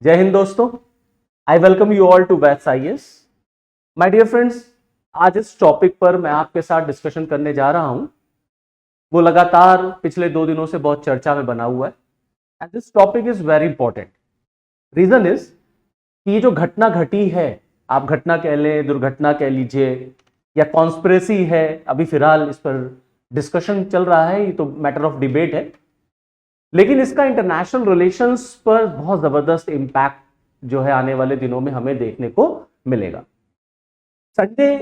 जय हिंद दोस्तों, I welcome you all to वैथ्स आईएएस। माय डियर फ्रेंड्स, आज इस टॉपिक पर मैं आपके साथ डिस्कशन करने जा रहा हूं। वो लगातार पिछले 2 दिनों से बहुत चर्चा में बना हुआ है and this topic is very important. Reason is कि ये जो घटना घटी है, आप घटना कह लें, दुर्घटना कह लीजिए या कॉन्स्पिरेसी है, अभी फिलहाल इस पर डिस्कशन चल रहा है, ये तो मैटर ऑफ डिबेट है, लेकिन इसका इंटरनेशनल रिलेशंस पर बहुत जबरदस्त इंपैक्ट जो है आने वाले दिनों में हमें देखने को मिलेगा। संडे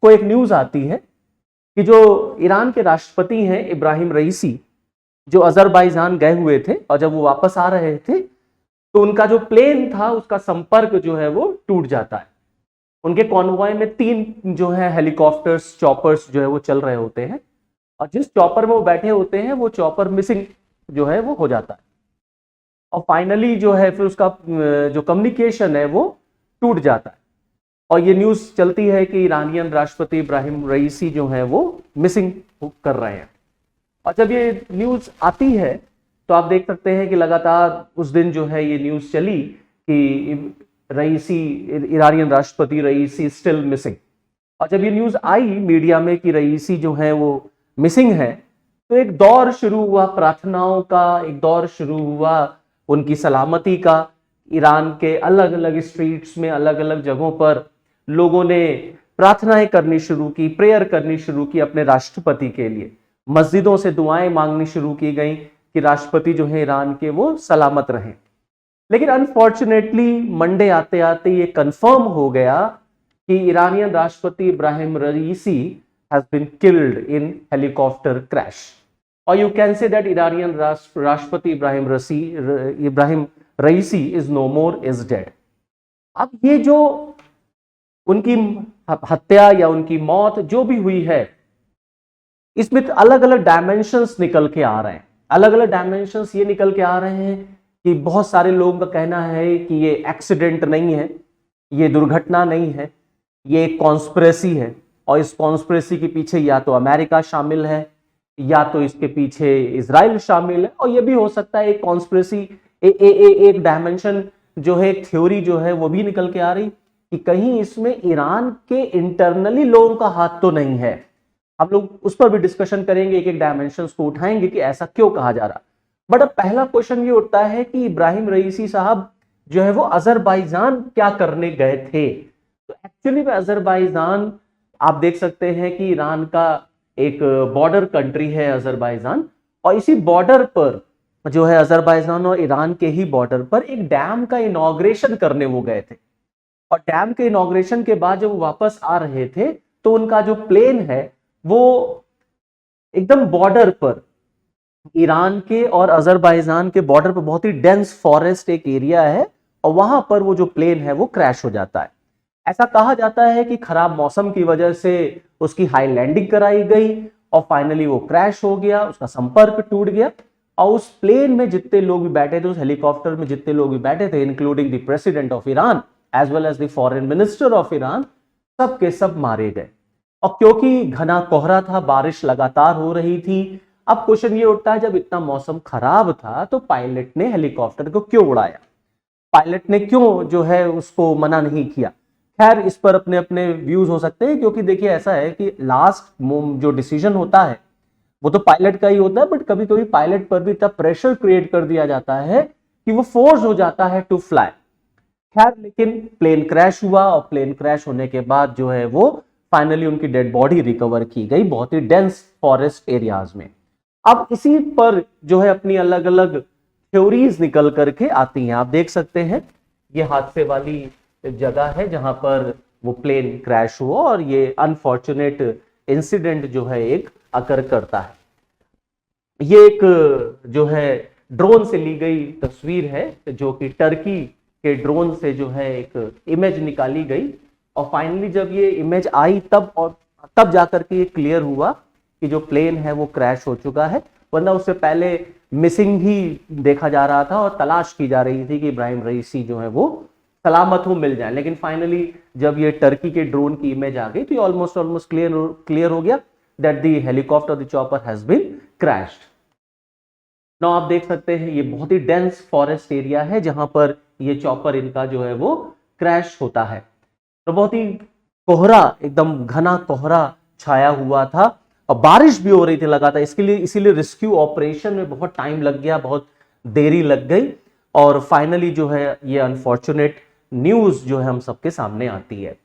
को एक न्यूज आती है कि जो ईरान के राष्ट्रपति हैं इब्राहिम रईसी, जो अजरबैजान गए हुए थे और जब वो वापस आ रहे थे तो उनका जो प्लेन था उसका संपर्क जो है वो टूट जाता है। उनके कॉन्वॉय में 3 जो है हेलीकॉप्टर्स, चॉपर्स जो है वो चल रहे होते हैं और जिस चॉपर में वो बैठे होते हैं वो चॉपर मिसिंग जो है वो हो जाता है और फाइनली जो है फिर उसका जो कम्युनिकेशन है वो टूट जाता है और ये न्यूज़ चलती है कि ईरानियन राष्ट्रपति इब्राहिम रईसी जो है वो मिसिंग कर रहे हैं। और जब ये न्यूज़ आती है तो आप देख सकते हैं कि लगातार उस दिन जो है ये न्यूज़ चली कि रईसी, ईरानियन राष्ट्रपति रईसी स्टिल मिसिंग। और जब ये न्यूज़ आई मीडिया में कि रईसी जो है वो मिसिंग है तो एक दौर शुरू हुआ प्रार्थनाओं का, एक दौर शुरू हुआ उनकी सलामती का। ईरान के अलग अलग स्ट्रीट्स में, अलग अलग जगहों पर लोगों ने प्रार्थनाएं करनी शुरू की, प्रेयर करनी शुरू की अपने राष्ट्रपति के लिए। मस्जिदों से दुआएं मांगनी शुरू की गई कि राष्ट्रपति जो है ईरान के वो सलामत रहें। लेकिन अनफॉर्चुनेटली मंडे आते आते ये कंफर्म हो गया कि ईरानियन राष्ट्रपति Ebrahim Raisi has been killed in helicopter crash. और you can say that Iranian राष्ट्रपति Ebrahim Raisi is no more, is dead. अब ये जो उनकी हत्या या उनकी मौत जो भी हुई है, इसमें अलग अलग डायमेंशंस निकल के आ रहे हैं। अलग अलग डायमेंशंस ये निकल के आ रहे हैं कि बहुत सारे लोगों का कहना है कि ये एक्सीडेंट नहीं है, ये दुर्घटना नहीं है, ये एक कॉन्स्पिरेसी है और इस कॉन्स्पिरेसी के पीछे या तो अमेरिका शामिल है या तो इसके पीछे इजराइल शामिल है। और ये भी हो सकता है एक कॉन्स्पिरेसी, एक डायमेंशन जो है, एक थ्योरी जो है वो भी निकल के आ रही कि कहीं इसमें ईरान के इंटरनली लोगों का हाथ तो नहीं है। हम लोग उस पर भी डिस्कशन करेंगे, एक एक डायमेंशन को उठाएंगे कि ऐसा क्यों कहा जा रहा। बट अब पहला क्वेश्चन ये उठता है कि इब्राहिम रईसी साहब जो है वो अजरबैजान क्या करने गए थे। तो एक्चुअली में अजरबैजान, आप देख सकते हैं कि ईरान का एक बॉर्डर कंट्री है अजरबैजान, और इसी बॉर्डर पर जो है अजरबैजान और ईरान के ही बॉर्डर पर एक डैम का इनॉग्रेशन करने वो गए थे। और डैम के इनॉग्रेशन के बाद जब वो वापस आ रहे थे तो उनका जो प्लेन है वो एकदम बॉर्डर पर, ईरान के और अजरबैजान के बॉर्डर पर बहुत ही डेंस फॉरेस्ट एक एरिया है और वहां पर वो जो प्लेन है वो क्रैश हो जाता है। ऐसा कहा जाता है कि खराब मौसम की वजह से उसकी हाई लैंडिंग कराई गई और फाइनली वो क्रैश हो गया, उसका संपर्क टूट गया और उस प्लेन में जितने लोग भी बैठे थे, उस हेलीकॉप्टर में जितने लोग भी बैठे थे, including the president of Iran as well as the foreign minister of Iran, सब के सब मारे गए। और क्योंकि घना कोहरा था, बारिश लगातार हो रही थी, अब क्वेश्चन ये उठता है जब इतना मौसम खराब था तो पायलट ने हेलीकॉप्टर को क्यों उड़ाया, पायलट ने क्यों जो है उसको मना नहीं किया। खैर इस पर अपने अपने व्यूज हो सकते हैं, क्योंकि देखिए ऐसा है कि लास्ट जो डिसीजन होता है वो तो पायलट का ही होता है, बट कभी कभी पायलट पर भी इतना प्रेशर क्रिएट कर दिया जाता है कि वो फोर्स हो जाता है टू फ्लाई। खैर लेकिन प्लेन क्रैश हुआ और प्लेन क्रैश होने के बाद जो है वो फाइनली उनकी डेड बॉडी रिकवर की गई बहुत ही डेंस फॉरेस्ट एरियाज में। अब इसी पर जो है अपनी अलग अलग थ्योरीज निकल करके आती हैं। आप देख सकते हैं ये हादसे वाली जगह है जहां पर वो प्लेन क्रैश हुआ और ये अनफॉर्चुनेट इंसिडेंट जो है एक अकर करता है। ये एक जो है ड्रोन से ली गई तस्वीर है, जो कि टर्की के ड्रोन से जो है एक इमेज निकाली गई और फाइनली जब ये इमेज आई तब जाकर के ये क्लियर हुआ कि जो प्लेन है वो क्रैश हो चुका है, वरना उससे पहले मिसिंग ही देखा जा रहा था और तलाश की जा रही थी कि इब्राहिम रईसी जो है वो सलामत हो, मिल जाए। लेकिन फाइनली जब ये टर्की के ड्रोन की इमेज आ गई तो ये ऑलमोस्ट क्लियर हो गया that the helicopter, the chopper has been crashed. ना आप देख सकते हैं ये बहुत ही डेंस फॉरेस्ट एरिया है जहां पर ये चॉपर इनका जो है वो क्रैश होता है। तो बहुत ही कोहरा, एकदम घना कोहरा छाया हुआ था और बारिश भी हो रही थी लगातार, इसके लिए इसीलिए रेस्क्यू ऑपरेशन में बहुत टाइम लग गया, बहुत देरी लग गई और फाइनली जो है ये अनफॉर्चुनेट न्यूज जो है हम सबके सामने आती है।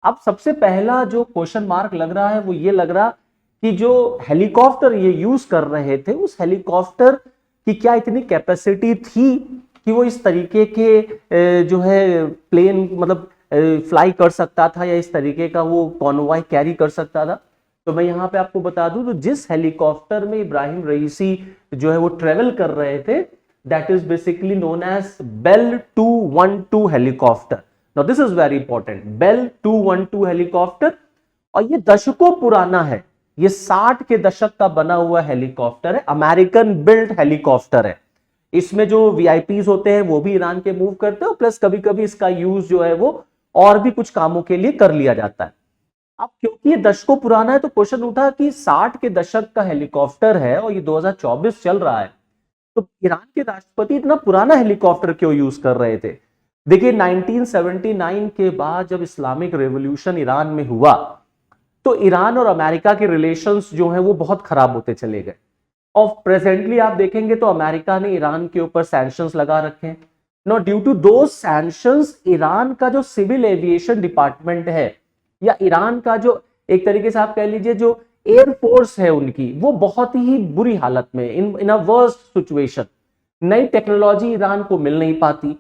अब सबसे पहला जो क्वेश्चन मार्क लग रहा है वो ये लग रहा कि जो हेलीकॉप्टर ये यूज कर रहे थे उस हेलीकॉप्टर की क्या इतनी कैपेसिटी थी कि वो इस तरीके के जो है प्लेन मतलब फ्लाई कर सकता था या इस तरीके का वो कॉन्वॉय कैरी कर सकता था। तो मैं यहाँ पे आपको बता दूं, तो जिस हेलीकॉप्टर में इब्राहिम रईसी जो है वो ट्रेवल कर रहे थे that is basically known as Bell 212 helicopter. Now this is very important, Bell 212 helicopter, और ये दशकों पुराना है, ये 60 के दशक का बना हुआ हेलीकॉप्टर है, अमेरिकन बिल्ड हेलीकॉप्टर है। इसमें जो वीआईपीज होते हैं वो भी ईरान के मूव करते हैं, प्लस कभी कभी इसका यूज जो है वो और भी कुछ कामों के लिए कर लिया जाता है। अब क्योंकि ये दशकों पुराना है तो क्वेश्चन उठा कि 60 के दशक का हेलीकॉप्टर है और ये 2024 चल रहा है, तो ईरान के राष्ट्रपति इतना पुराना हेलीकॉप्टर क्यों यूज कर रहे थे। देखिए 1979 के बाद जब इस्लामिक रेवोल्यूशन ईरान में हुआ तो ईरान और अमेरिका के रिलेशंस जो हैं वो बहुत खराब होते चले गए और प्रेजेंटली आप देखेंगे तो अमेरिका ने ईरान के ऊपर सैंक्शंस लगा रखे हैं। No due to those sanctions Iran का जो सिविल एविएशन डिपार्टमेंट है या ईरान का जो एक तरीके से आप कह लीजिए जो एयरफोर्स है उनकी, वो बहुत ही बुरी हालत में, इन अ वर्स्ट सिचुएशन। नई टेक्नोलॉजी ईरान को मिल नहीं पाती,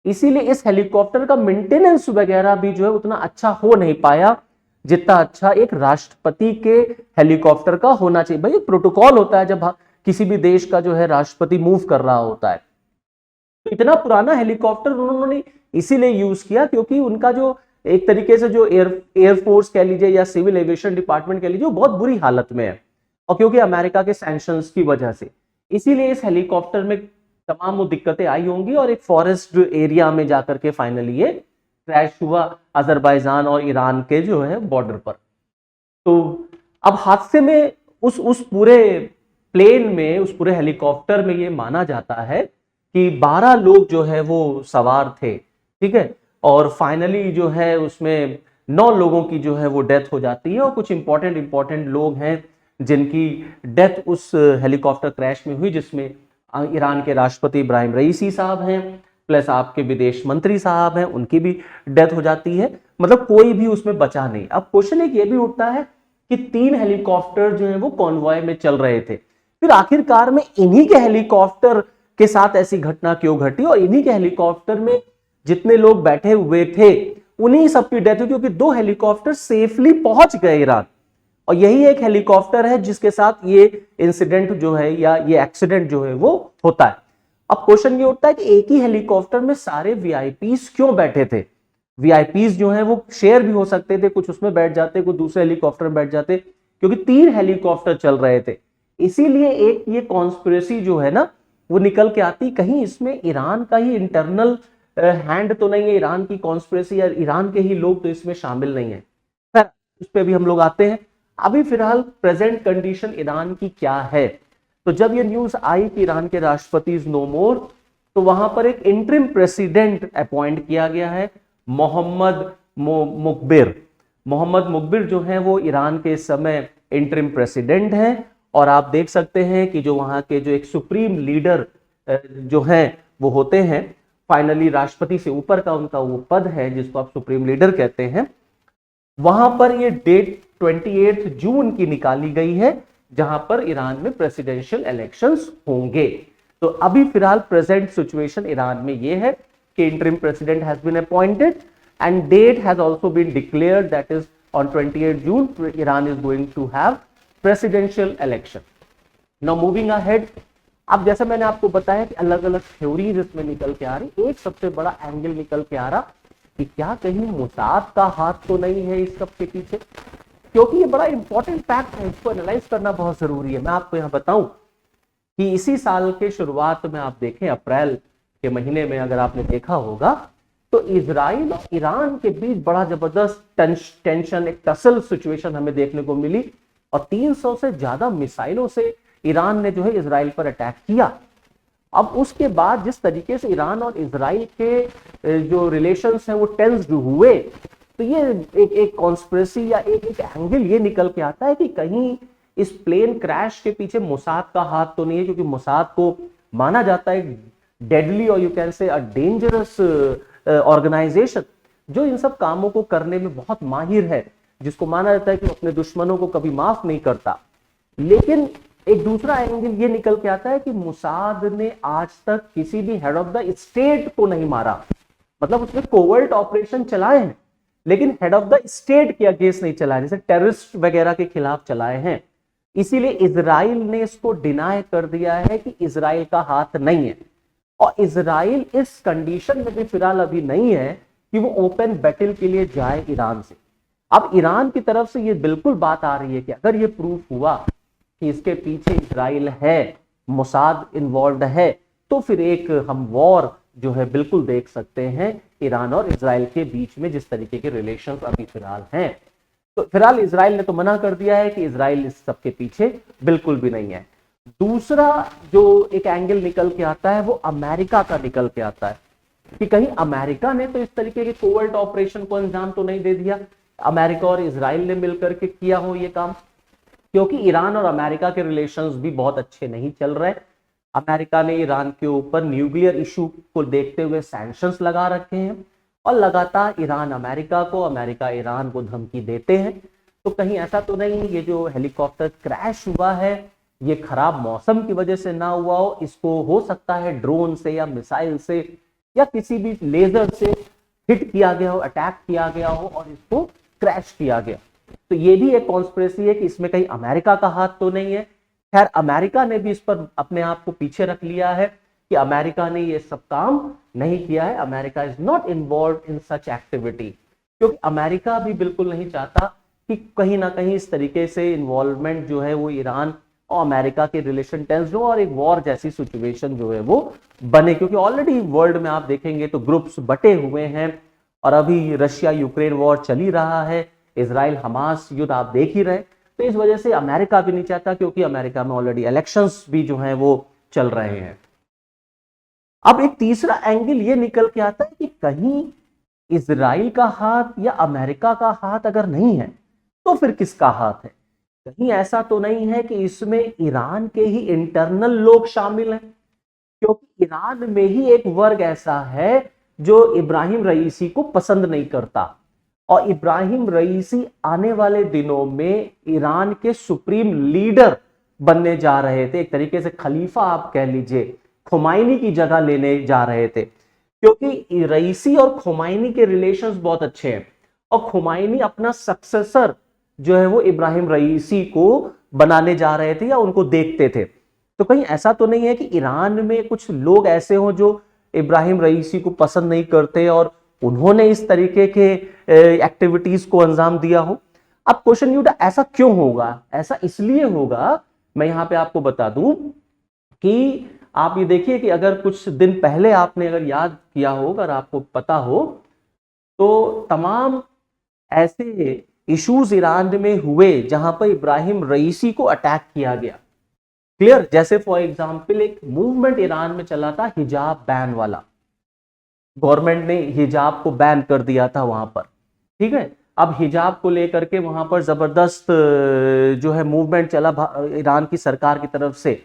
इसीलिए इस हेलीकॉप्टर का मेंटेनेंस वगैरह भी जो है उतना अच्छा हो नहीं पाया जितना अच्छा एक राष्ट्रपति के हेलीकॉप्टर का होना चाहिए। भाई एक प्रोटोकॉल होता है जब किसी भी देश का जो है राष्ट्रपति मूव कर रहा होता है। तो इतना पुराना हेलीकॉप्टर उन्होंने इसीलिए यूज किया क्योंकि उनका जो एक तरीके से जो एयरफोर्स कह लीजिए या सिविल एविएशन डिपार्टमेंट कह लीजिए वो बहुत बुरी हालत में है और क्योंकि अमेरिका के सैंक्शंस की वजह से, इसीलिए इस हेलीकॉप्टर में तमाम वो दिक्कतें आई होंगी और एक फॉरेस्ट एरिया में जाकर के फाइनली ये क्रैश हुआ अजरबैजान और ईरान के जो है बॉर्डर पर। तो अब हादसे में उस पूरे प्लेन में, उस पूरे हेलीकॉप्टर में ये माना जाता है कि 12 लोग जो है वो सवार थे, ठीक है, और फाइनली जो है उसमें 9 लोगों की जो है वो डेथ हो जाती है और कुछ इंपॉर्टेंट लोग हैं जिनकी डेथ उस हेलीकॉप्टर क्रैश में हुई, जिसमें ईरान के राष्ट्रपति इब्राहिम रईसी साहब हैं, प्लस आपके विदेश मंत्री साहब हैं, उनकी भी डेथ हो जाती है, मतलब कोई भी उसमें बचा नहीं। अब क्वेश्चन एक ये भी उठता है कि 3 हेलीकॉप्टर जो है वो कॉन्वॉय में चल रहे थे, फिर आखिरकार में इन्हीं के हेलीकॉप्टर के साथ ऐसी घटना क्यों घटी और इन्हीं के हेलीकॉप्टर में जितने लोग बैठे हुए थे उन्हीं सबकी डेथ हुई, क्योंकि 2 हेलीकॉप्टर सेफली पहुंच गए ईरान और यही एक हेलीकॉप्टर है जिसके साथ ये इंसिडेंट जो है या ये एक्सीडेंट जो है वो होता है। अब क्वेश्चन ये उठता है कि एक ही हेलीकॉप्टर में सारे वीआईपीज क्यों बैठे थे। वीआईपीज जो है वो शेयर भी हो सकते थे, कुछ उसमें बैठ जाते, कुछ दूसरे हेलीकॉप्टर में बैठ जाते, क्योंकि 3 हेलीकॉप्टर चल रहे थे। इसीलिए एक ये कॉन्स्पिरेसी जो है ना वो निकल के आती, कहीं इसमें ईरान का ही इंटरनल हैंड तो नहीं है, ईरान की कॉन्स्पिरेसी या ईरान के ही लोग तो इसमें शामिल नहीं है। खैर उस पर भी हम लोग आते हैं। अभी फिलहाल प्रेजेंट कंडीशन ईरान की क्या है, तो जब ये न्यूज आई कि ईरान के राष्ट्रपति इज नो मोर, तो वहां पर एक इंटरिम प्रेसिडेंट अपॉइंट किया गया है, मोहम्मद मुकबिर जो है वो ईरान के इस समय इंटरिम प्रेसिडेंट हैं। और आप देख सकते हैं कि जो वहां के जो एक सुप्रीम लीडर जो हैं वो होते हैं, फाइनली राष्ट्रपति से ऊपर का उनका वो पद है जिसको आप सुप्रीम लीडर कहते हैं, वहां पर ये डेट 28 जून की निकाली गई है जहां पर ईरान में प्रेसिडेंशियल इलेक्शंस होंगे। तो अभी फिलहाल प्रेजेंट सिचुएशन ईरान में ये है कि interim president has been appointed and date has also been declared, that is on 28 June Iran is going to have presidential election. Now moving ahead, अब जैसे मैंने आपको बताया कि अलग अलग थ्योरीज इसमें निकल के आ रही, एक सबसे बड़ा एंगल निकल के आ रहा कि क्या कहीं मोसाद का हाथ तो नहीं है इस सब के पीछे, क्योंकि ये बड़ा इंपॉर्टेंट फैक्ट है, इसको एनालाइज करना बहुत जरूरी है। मैं आपको यहां बताऊं कि इसी साल के शुरुआत में आप देखें अप्रैल के महीने में अगर आपने देखा होगा तो इजराइल और ईरान के बीच बड़ा जबरदस्त टेंशन, एक टसल सिचुएशन हमें देखने को मिली और 300 से ज्यादा मिसाइलों से ईरान ने जो है इजराइल पर अटैक किया। अब उसके बाद जिस तरीके से ईरान और इजराइल के जो रिलेशंस हैं वो टेंस्ड हुए, तो ये एक कॉन्स्पिरेसी या एक एंगल ये निकल के आता है कि कहीं इस प्लेन क्रैश के पीछे मोसाद का हाथ तो नहीं है, क्योंकि मोसाद को माना जाता है डेडली और यू कैन से अ डेंजरस ऑर्गेनाइजेशन जो इन सब कामों को करने में बहुत माहिर है, जिसको माना जाता है कि अपने दुश्मनों को कभी माफ नहीं करता। लेकिन एक दूसरा एंगल ये निकल के आता है कि मोसाद ने आज तक किसी भी हेड ऑफ द स्टेट को नहीं मारा, मतलब उसने कोवर्ट ऑपरेशन चलाए हैं लेकिन हेड ऑफ द स्टेट के अगेंस्ट नहीं चलाए, जैसे टेररिस्ट वगैरह के खिलाफ चलाए हैं। इसीलिए इजराइल ने इसको डिनाई कर दिया है कि इजराइल का हाथ नहीं है, और इजराइल इस कंडीशन में भी फिलहाल अभी नहीं है कि वो ओपन बैटल के लिए जाए ईरान से। अब ईरान की तरफ से ये बिल्कुल बात आ रही है कि अगर ये प्रूफ हुआ कि इसके पीछे इजराइल है, मोसाद इन्वॉल्व है, तो फिर एक हम वॉर जो है बिल्कुल देख सकते हैं ईरान और इजराइल के बीच में, जिस तरीके के रिलेशंस अभी फिलहाल हैं। तो फिलहाल इजराइल ने तो मना कर दिया है कि इजराइल इस सब के पीछे बिल्कुल भी नहीं है। दूसरा जो एक एंगल निकल के आता है वो अमेरिका का निकल के आता है कि कहीं अमेरिका ने तो इस तरीके के कोवर्ट ऑपरेशन को अंजाम तो नहीं दे दिया, अमेरिका और इजराइल ने मिलकर के किया हो ये काम, क्योंकि ईरान और अमेरिका के रिलेशंस भी बहुत अच्छे नहीं चल रहे। अमेरिका ने ईरान के ऊपर न्यूक्लियर इशू को देखते हुए सैंक्शंस लगा रखे हैं और लगातार ईरान अमेरिका को, अमेरिका ईरान को धमकी देते हैं। तो कहीं ऐसा तो नहीं ये जो हेलीकॉप्टर क्रैश हुआ है ये खराब मौसम की वजह से ना हुआ हो, इसको हो सकता है ड्रोन से या मिसाइल से या किसी भी लेजर से हिट किया गया हो, अटैक किया गया हो और इसको क्रैश किया गया। तो ये भी एक कॉन्स्पिरेसी है कि इसमें कहीं अमेरिका का हाथ तो नहीं है। खैर अमेरिका ने भी इस पर अपने आप को पीछे रख लिया है कि अमेरिका ने ये सब काम नहीं किया है, America is not involve in such activity, क्योंकि अमेरिका भी बिल्कुल नहीं चाहता कि कहीं ना कहीं इस तरीके से इन्वॉल्वमेंट जो है वो ईरान और अमेरिका के रिलेशन टेंस हो और एक वॉर जैसी सिचुएशन जो है वो बने, क्योंकि ऑलरेडी वर्ल्ड में आप देखेंगे तो ग्रुप्स बटे हुए हैं और अभी रशिया यूक्रेन वॉर चल ही रहा है, इजराइल हमास युद्ध आप देख ही रहे। तो इस वजह से अमेरिका भी नहीं चाहता, क्योंकि अमेरिका में ऑलरेडी इलेक्शंस भी जो हैं वो चल रहे हैं। अब एक तीसरा एंगल ये निकल के आता है कि कहीं इजराइल का हाथ या अमेरिका का हाथ अगर नहीं है तो फिर किसका हाथ है? कहीं ऐसा तो नहीं है कि इसमें ईरान के ही इंटरनल लोग शामिल हैं, क्योंकि ईरान में ही एक वर्ग ऐसा है जो इब्राहिम रईसी को पसंद नहीं करता, और इब्राहिम रईसी आने वाले दिनों में ईरान के सुप्रीम लीडर बनने जा रहे थे, एक तरीके से खलीफा आप कह लीजिए, खुमैनी की जगह लेने जा रहे थे, क्योंकि रईसी और खुमैनी के रिलेशंस बहुत अच्छे हैं और खुमैनी अपना सक्सेसर जो है वो इब्राहिम रईसी को बनाने जा रहे थे या उनको देखते थे। तो कहीं ऐसा तो नहीं है कि ईरान में कुछ लोग ऐसे हों जो इब्राहिम रईसी को पसंद नहीं करते और उन्होंने इस तरीके के एक्टिविटीज को अंजाम दिया हो। अब क्वेश्चन ये उठा, ऐसा क्यों होगा? ऐसा इसलिए होगा, मैं यहां पे आपको बता दूं कि आप ये देखिए कि अगर कुछ दिन पहले आपने अगर याद किया हो, अगर आपको पता हो, तो तमाम ऐसे इश्यूज ईरान में हुए जहां पर इब्राहिम रईसी को अटैक किया गया। क्लियर? जैसे फॉर एग्जांपल एक मूवमेंट ईरान में चला था हिजाब बैन वाला, गवर्नमेंट ने हिजाब को बैन कर दिया था वहां पर, ठीक है। अब हिजाब को लेकर के वहां पर जबरदस्त जो है मूवमेंट चला ईरान की सरकार की तरफ से,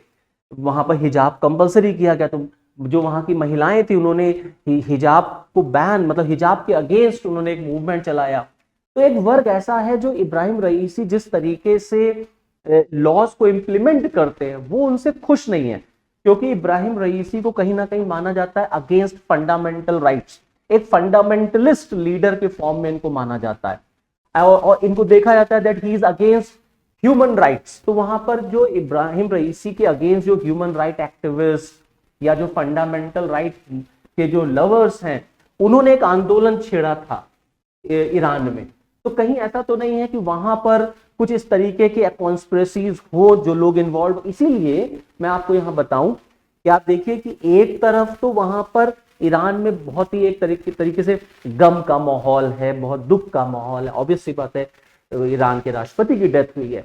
वहां पर हिजाब कंपलसरी किया गया। तो जो वहां की महिलाएं थी उन्होंने हिजाब को बैन, मतलब हिजाब के अगेंस्ट उन्होंने एक मूवमेंट चलाया। तो एक वर्ग ऐसा है जो इब्राहिम रईसी जिस तरीके से लॉज को इम्प्लीमेंट करते हैं वो उनसे खुश नहीं है, क्योंकि इब्राहिम रईसी को कहीं ना कहीं माना जाता है अगेंस्ट फंडामेंटल राइट्स, एक फंडामेंटलिस्ट लीडर के फॉर्म में इनको माना जाता है और इनको देखा जाता है that he is against human rights. तो वहां पर जो इब्राहिम रईसी के अगेंस्ट जो ह्यूमन राइट एक्टिविस्ट या जो फंडामेंटल राइट के जो लवर्स हैं उन्होंने एक आंदोलन छेड़ा था ईरान में। तो कहीं ऐसा तो नहीं है कि वहां पर कुछ इस तरीके के कॉन्स्पिरेसीज हो जो लोग इन्वॉल्व। इसीलिए मैं आपको यहां बताऊं कि आप देखिए कि एक तरफ तो वहां पर ईरान में बहुत ही एक तरीके से गम का माहौल है, बहुत दुख का माहौल है, ऑब्वियस सी बात है, ईरान के राष्ट्रपति की डेथ हुई है।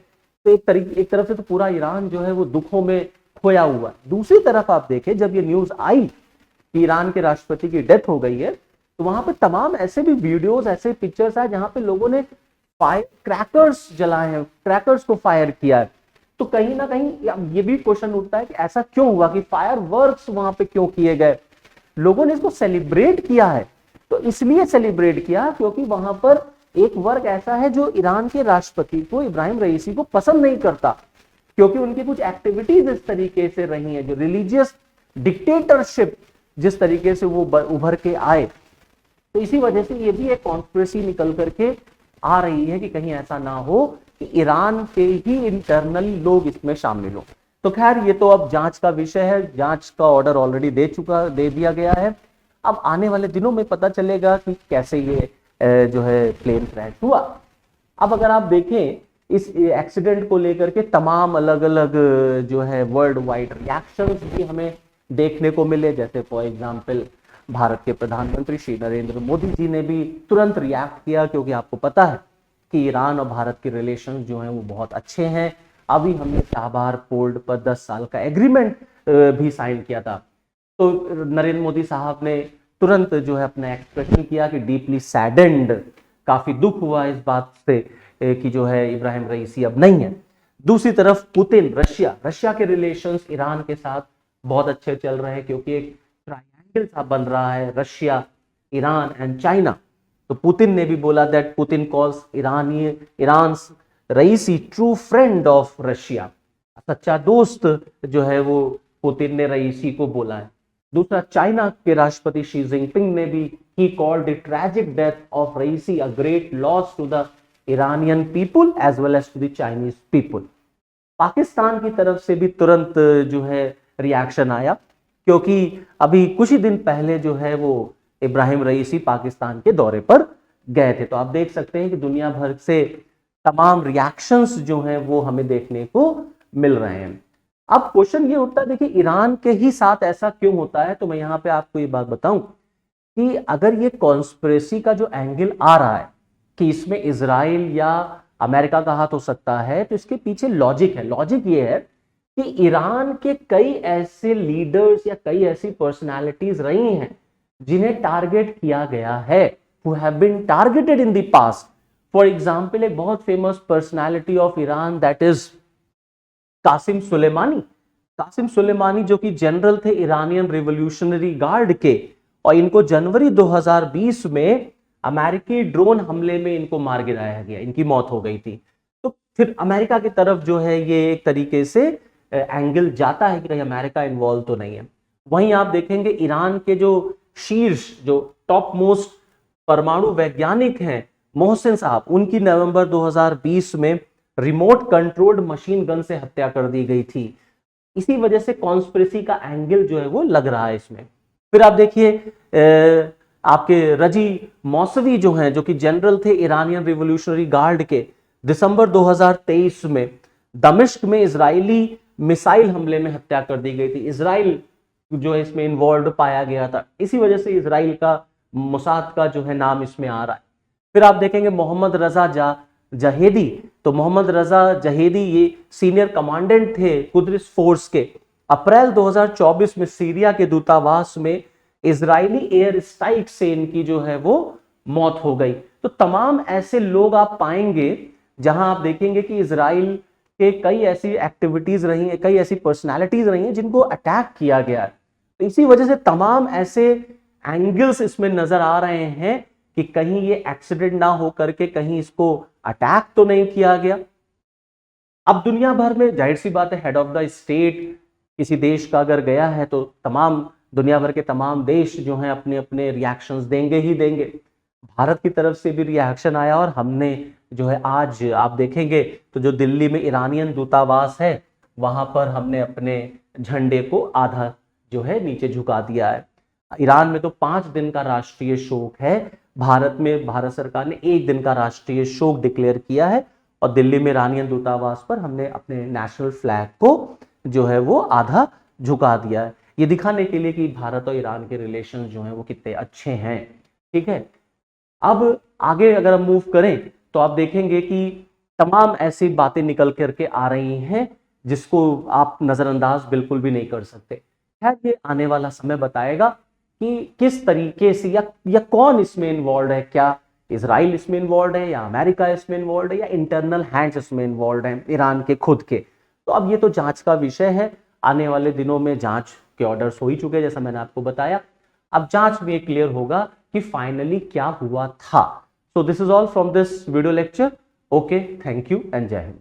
तो एक तरफ से तो पूरा ईरान जो है वो दुखों में खोया हुआ है। दूसरी तरफ आप देखें, जब ये न्यूज आई कि ईरान के राष्ट्रपति की डेथ हो गई है, तो वहां पे तमाम ऐसे भी वीडियोस, ऐसे पिक्चर्स आए जहां पे लोगों ने फायर क्रैकर्स जलाए हैं, क्रैकर्स को फायर किया है। तो कहीं ना कहीं अब ये भी क्वेश्चन उठता है कि ऐसा क्यों हुआ, कि फायर वर्क्स वहां पे क्यों किए गए। लोगों ने इसको सेलिब्रेट किया है, तो इसलिए सेलिब्रेट किया क्योंकि वहां पर एक वर्ग ऐसा है जो ईरान के राष्ट्रपति को, इब्राहिम रईसी को पसंद नहीं करता, क्योंकि उनकी कुछ एक्टिविटीज इस तरीके से रही हैं, जो रिलीजियस डिक्टेटरशिप जिस तरीके से वो उभर के आए। तो इसी वजह से ये भी एक कॉन्स्पिरेसी निकल करके आ रही है कि कहीं ऐसा ना हो कि ईरान के ही इंटरनल लोग इसमें शामिल हो। तो खैर ये तो अब जांच का विषय है, जांच का ऑर्डर ऑलरेडी दे दिया गया है। अब आने वाले दिनों में पता चलेगा कि कैसे ये जो है प्लेन क्रैश हुआ। अब अगर आप देखें इस एक्सीडेंट को लेकर के तमाम अलग अलग जो है वर्ल्ड वाइड रिएक्शंस भी हमें देखने को मिले। जैसे फॉर एग्जांपल भारत के प्रधानमंत्री श्री नरेंद्र मोदी जी ने भी तुरंत रिएक्ट किया, क्योंकि आपको पता है कि ईरान और भारत के रिलेशंस जो हैं वो बहुत अच्छे हैं। अभी हमने चाबहार पोर्ट पर 10 साल का एग्रीमेंट भी साइन किया था। तो नरेंद्र मोदी साहब ने तुरंत जो है अपना एक्सप्रेशन किया कि डीपली सैडेंड, काफी दुख हुआ इस बात से कि जो है इब्राहिम रईसी अब नहीं है। दूसरी तरफ पुतिन, रशिया के रिलेशंस ईरान के साथ बहुत अच्छे चल रहे हैं, क्योंकि एक ट्रायंगल सा बन रहा है, रशिया, ईरान एंड चाइना। तो पुतिन ने भी बोला that Putin calls Iran's Raisi true friend of Russia, सच्चा दोस्त जो है वो पुतिन ने रईसी को बोला है। दूसरा, चाइना के राष्ट्रपति शी जिनपिंग ने भी he called the tragic death of Raisi a great loss to the Iranian people as well as to the Chinese people. Pakistan की तरफ से भी तुरंत जो है रिएक्शन आया, क्योंकि अभी कुछ ही दिन पहले जो है वो इब्राहिम रईसी पाकिस्तान के दौरे पर गए थे। तो आप देख सकते हैं कि दुनिया भर से तमाम रिएक्शंस जो हैं वो हमें देखने को मिल रहे हैं। अब क्वेश्चन ये उठता है, देखिए ईरान के ही साथ ऐसा क्यों होता है। तो मैं यहाँ पे आपको ये बात बताऊं कि अगर ये कॉन्स्पिरेसी का जो एंगल आ रहा है कि इसमें इजराइल या अमेरिका का हाथ हो सकता है, तो इसके पीछे लॉजिक है। लॉजिक ये है कि ईरान के कई ऐसे लीडर्स या कई ऐसी पर्सनालिटीज रही हैं जिन्हें टारगेट किया गया है, who have been targeted in the past. For example, एक बहुत famous personality of Iran that is Qasem Soleimani. Qasem Soleimani जो कि जनरल थे ईरानियन रिवोल्यूशनरी गार्ड के, और इनको जनवरी 2020 में अमेरिकी ड्रोन हमले में इनको मार गिराया गया, इनकी मौत हो गई थी। तो फिर अमेरिका की तरफ जो है ये एक तरीके से एंगल जाता है कि कहीं अमेरिका इन्वॉल्व तो नहीं है। वहीं आप देखेंगे ईरान के जो शीर्ष, जो टॉप मोस्ट परमाणु वैज्ञानिक हैं मोहसिन साहब, उनकी नवंबर 2020 में रिमोट कंट्रोल्ड मशीन गन से हत्या कर दी गई थी। इसी वजह से कॉन्स्पिरेसी का एंगल जो है वो लग रहा है इसमें। फिर आप देखिए आपके रजी मौसवी जो हैं, जो कि जनरल थे ईरानियन रिवोल्यूशनरी गार्ड के, दिसंबर 2023 में दमिश्क में इजरायली मिसाइल हमले में हत्या कर दी गई थी। इजराइल जो है इसमें इन्वॉल्व पाया गया था, इसी वजह से इजराइल का, मोसाद का जो है नाम इसमें आ रहा है। फिर आप देखेंगे मोहम्मद रजा जहेदी। तो मोहम्मद रजा जहेदी ये सीनियर कमांडेंट थे कुद्स फोर्स के। अप्रैल 2024 में सीरिया के दूतावास में इजरायली एयर स्ट्राइक से इनकी जो है वो मौत हो गई। तो तमाम ऐसे लोग आप पाएंगे जहां आप देखेंगे कि इजराइल के कई ऐसी एक्टिविटीज रही हैं, कई ऐसी पर्सनालिटीज रही हैं जिनको अटैक किया गया है। तो इसी वजह से तमाम ऐसे एंगल्स इसमें नजर आ रहे हैं कि कहीं ये एक्सीडेंट ना हो करके कहीं इसको अटैक तो नहीं किया गया। अब दुनिया भर में जाहिर सी बात है, हेड ऑफ द स्टेट किसी देश का अगर गया है तो तमाम दुनिया भर के तमाम देश जो हैं अपने अपने रिएक्शंस देंगे ही देंगे। भारत की तरफ से भी रिएक्शन आया, और हमने जो है आज आप देखेंगे तो जो दिल्ली में ईरानियन दूतावास है वहां पर हमने अपने झंडे को आधा जो है नीचे झुका दिया है। ईरान में तो 5 दिन का राष्ट्रीय शोक है, भारत में भारत सरकार ने 1 दिन का राष्ट्रीय शोक डिक्लेयर किया है, और दिल्ली में ईरानियन दूतावास पर हमने अपने नेशनल फ्लैग को जो है वो आधा झुका दिया है, ये दिखाने के लिए कि भारत और ईरान के रिलेशन जो हैं वो कितने अच्छे हैं। ठीक है, अब आगे अगर हम मूव करें तो आप देखेंगे कि तमाम ऐसी बातें निकल करके आ रही हैं जिसको आप नज़रअंदाज बिल्कुल भी नहीं कर सकते। खैर ये आने वाला समय बताएगा कि किस तरीके से या कौन इसमें इन्वॉल्व है, क्या इजराइल इसमें इन्वॉल्व है या अमेरिका इसमें इन्वॉल्व है या इंटरनल हैंड्स इसमें इन्वॉल्व हैं ईरान के खुद के। तो अब ये तो जांच का विषय है, आने वाले दिनों में जांच के ऑर्डर्स हो ही चुके हैं जैसा मैंने आपको बताया। अब जांच में क्लियर होगा कि फाइनली क्या हुआ था। So this is all from this video lecture. Okay, thank you and जय हिंद।